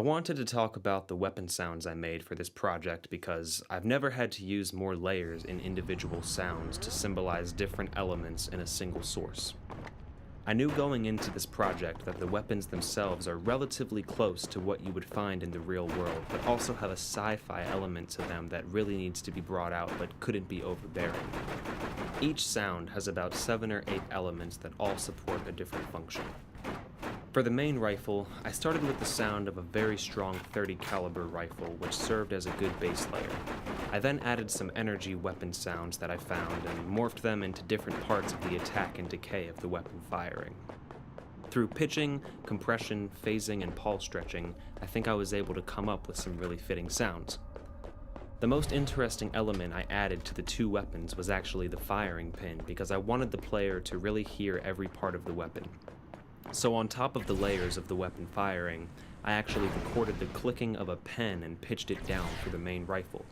wanted to talk about the weapon sounds I made for this project because I've never had to use more layers in individual sounds to symbolize different elements in a single source. I knew going into this project that the weapons themselves are relatively close to what you would find in the real world, but also have a sci-fi element to them that really needs to be brought out but couldn't be overbearing. Each sound has about 7 or 8 elements that all support a different function. For the main rifle, I started with the sound of a very strong .30 caliber rifle, which served as a good base layer. I then added some energy weapon sounds that I found and morphed them into different parts of the attack and decay of the weapon firing. Through pitching, compression, phasing, and pulse stretching, I think I was able to come up with some really fitting sounds. The most interesting element I added to the two weapons was actually the firing pin, because I wanted the player to really hear every part of the weapon. So on top of the layers of the weapon firing, I actually recorded the clicking of a pen and pitched it down for the main rifle.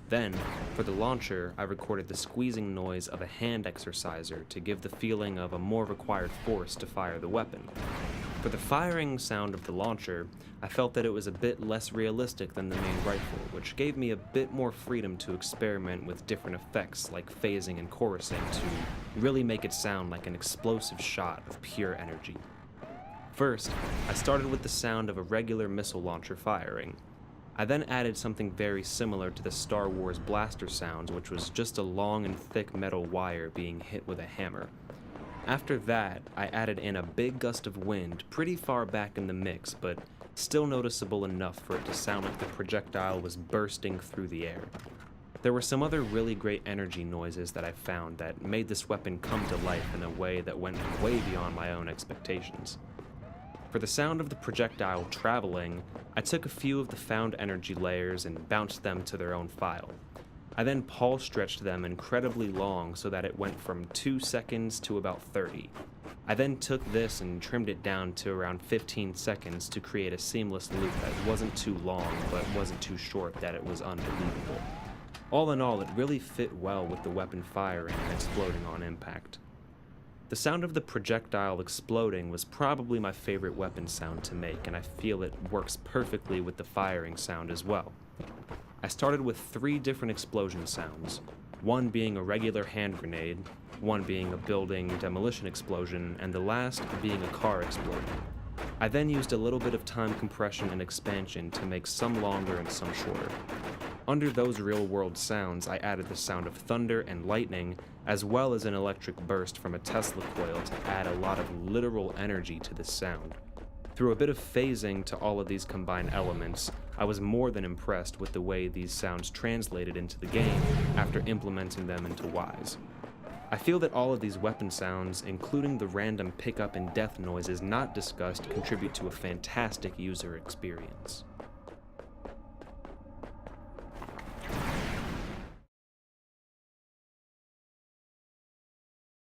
Then, for the launcher, I recorded the squeezing noise of a hand exerciser to give the feeling of a more required force to fire the weapon. For the firing sound of the launcher, I felt that it was a bit less realistic than the main rifle, which gave me a bit more freedom to experiment with different effects like phasing and chorusing to really make it sound like an explosive shot of pure energy. First, I started with the sound of a regular missile launcher firing. I then added something very similar to the Star Wars blaster sounds, which was just a long and thick metal wire being hit with a hammer. After that, I added in a big gust of wind pretty far back in the mix, but still noticeable enough for it to sound like the projectile was bursting through the air. There were some other really great energy noises that I found that made this weapon come to life in a way that went way beyond my own expectations. For the sound of the projectile traveling, I took a few of the found energy layers and bounced them to their own file. I then pulse stretched them incredibly long so that it went from 2 seconds to about 30. I then took this and trimmed it down to around 15 seconds to create a seamless loop that wasn't too long but wasn't too short that it was unbelievable. All in all, it really fit well with the weapon firing and exploding on impact. The sound of the projectile exploding was probably my favorite weapon sound to make, and I feel it works perfectly with the firing sound as well. I started with 3 different explosion sounds, one being a regular hand grenade, one being a building demolition explosion, and the last being a car exploding. I then used a little bit of time compression and expansion to make some longer and some shorter. Under those real-world sounds, I added the sound of thunder and lightning, as well as an electric burst from a Tesla coil to add a lot of literal energy to the sound. Through a bit of phasing to all of these combined elements, I was more than impressed with the way these sounds translated into the game after implementing them into Wise. I feel that all of these weapon sounds, including the random pickup and death noises not discussed, contribute to a fantastic user experience.